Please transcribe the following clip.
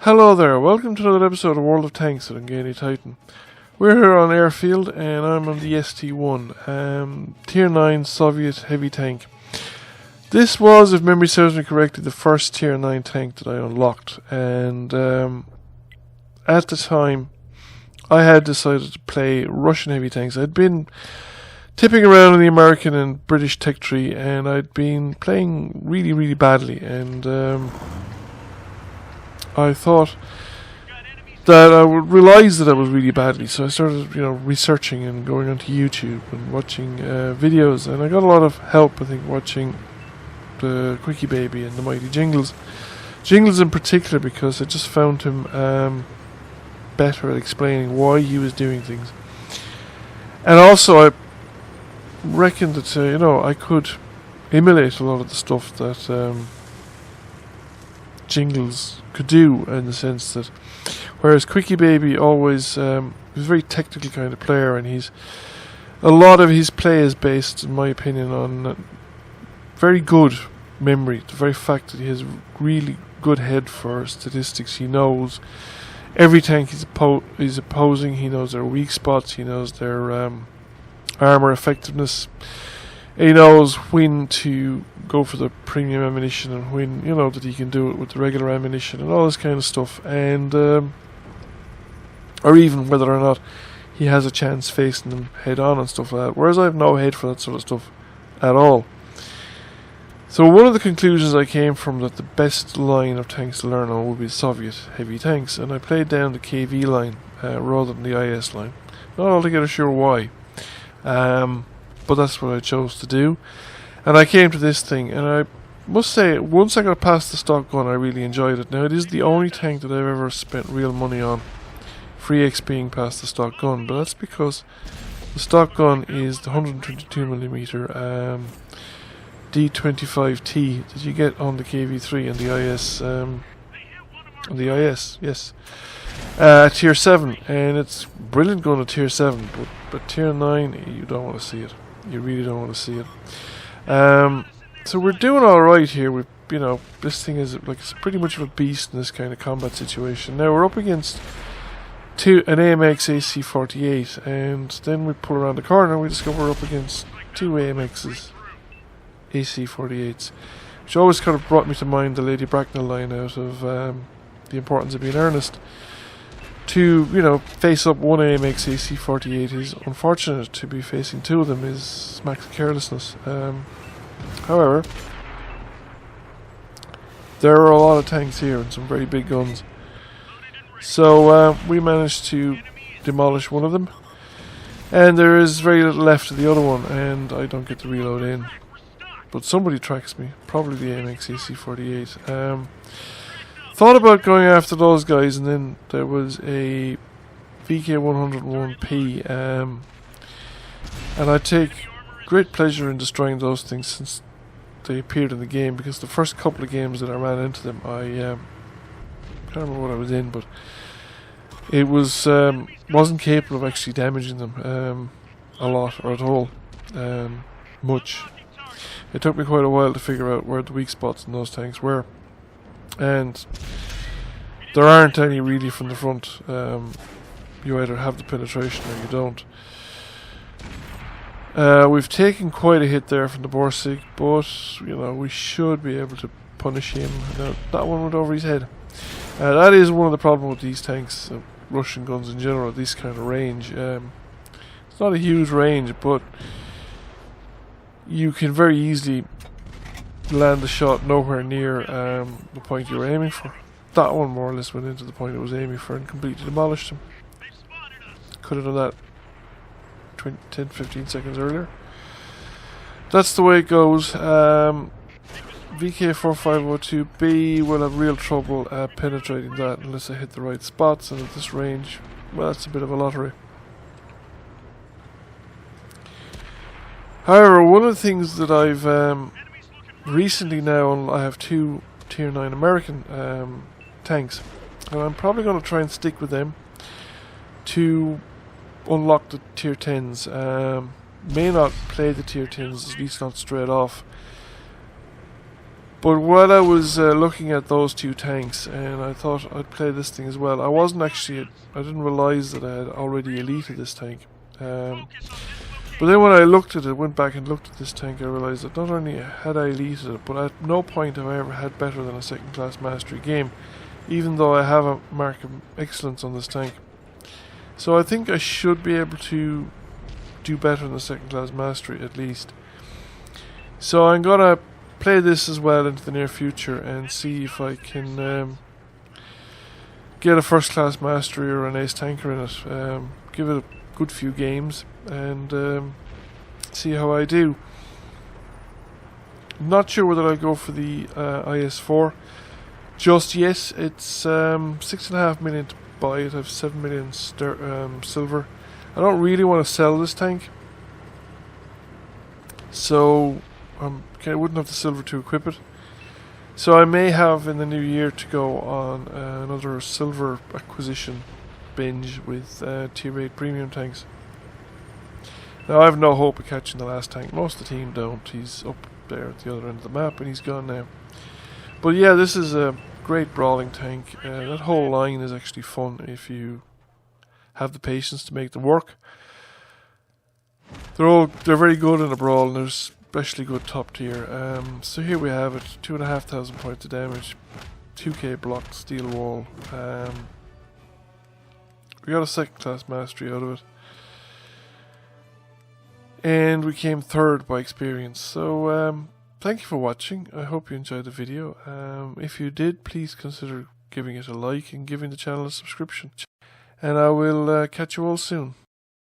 Hello there, welcome to another episode of World of Tanks with Engaging Titan. We're here on Airfield and I'm on the ST-1, Tier 9 Soviet heavy tank. This was, if memory serves me correctly, the first Tier 9 tank that I unlocked, and at the time I had decided to play Russian heavy tanks. I'd been tipping around in the American and British tech tree and I'd been playing really badly, and I thought that I would realise that I was really badly, so I started, researching and going onto YouTube and watching videos, and I got a lot of help, I think, watching the Quickie Baby and the Mighty Jingles. Jingles in particular, because I just found him better at explaining why he was doing things. And also I reckoned that, I could emulate a lot of the stuff that Jingles could do, in the sense that whereas Quickie Baby always was a very technical kind of player, and a lot of his play is based, in my opinion, on very good memory. The very fact that he has really good head for statistics. He knows every tank he's opposing, he knows their weak spots, he knows their armor effectiveness. He knows when to go for the premium ammunition and when, that he can do it with the regular ammunition and all this kind of stuff, and or even whether or not he has a chance facing them head on and stuff like that, whereas I have no head for that sort of stuff at all. So one of the conclusions I came from that the best line of tanks to learn on would be Soviet heavy tanks, and I played down the KV line rather than the IS line. Not altogether sure why. But that's what I chose to do, and I came to this thing, and I must say, once I got past the stock gun, I really enjoyed it. Now, it is the only tank that I've ever spent real money on, free XPing past the stock gun, but that's because the stock gun is the 122mm D25T that you get on the KV3 and the IS, yes. Tier 7, and it's brilliant going to Tier 7, but Tier 9, you don't want to see it. You really don't want to see it. So we're doing alright here. This thing is it's pretty much of a beast in this kind of combat situation. Now we're up against an AMX AC-48, and then we pull around the corner and we discover we're up against two AMXs AC-48s, which always kind of brought me to mind the Lady Bracknell line out of The Importance of Being Earnest. To, face up one AMX AC-48 is unfortunate. To be facing two of them is smacks of carelessness. However, there are a lot of tanks here and some very big guns. So we managed to demolish one of them, and there is very little left of the other one, and I don't get to reload in. But somebody tracks me, probably the AMX AC-48. Thought about going after those guys, and then there was a VK101P, and I take great pleasure in destroying those things since they appeared in the game, because the first couple of games that I ran into them, I can't remember what I was in, but it wasn't capable of actually damaging them a lot or at all, much. It took me quite a while to figure out where the weak spots in those tanks were. And there aren't any really from the front. You either have the penetration or you don't. We've taken quite a hit there from the Borsig, but we should be able to punish him. Now, that one went over his head. That is one of the problems with these tanks, Russian guns in general, this kind of range. It's not a huge range, but you can very easily land the shot nowhere near the point you were aiming for. That one more or less went into the point it was aiming for and completely demolished him. Could have done that 10-15 seconds earlier. That's the way it goes. VK4502B will have real trouble penetrating that unless I hit the right spots, and at this range, well, that's a bit of a lottery. However, one of the things that I've recently now, I have two Tier 9 American tanks, and I'm probably going to try and stick with them to unlock the Tier 10s. May not play the Tier 10s, at least not straight off, But while I was looking at those two tanks, and I thought I'd play this thing as well, I didn't realise that I had already elited this tank. But then when I went back and looked at this tank, I realised that not only had I elited it, but at no point have I ever had better than a second class mastery game, even though I have a mark of excellence on this tank. So I think I should be able to do better than a second class mastery at least. So I'm gonna play this as well into the near future and see if I can get a first class mastery or an ace tanker in it. Give it a good few games and see how I do. Not sure whether I'll go for the IS4 just yet. It's 6.5 million to buy it. I have 7 million silver. I don't really want to sell this tank, so I wouldn't have the silver to equip it. So I may have in the new year to go on another silver acquisition binge with tier 8 premium tanks. Now I have no hope of catching the last tank. Most of the team don't. He's up there at the other end of the map and he's gone now. But yeah, this is a great brawling tank. That whole line is actually fun if you have the patience to make them work. They're very good in a brawl, and they're especially good top tier. So here we have it, 2,500 points of damage, 2k block, steel wall. We got a second class mastery out of it, and we came third by experience. So thank you for watching. I hope you enjoyed the video. If you did, please consider giving it a like and giving the channel a subscription. And I will catch you all soon.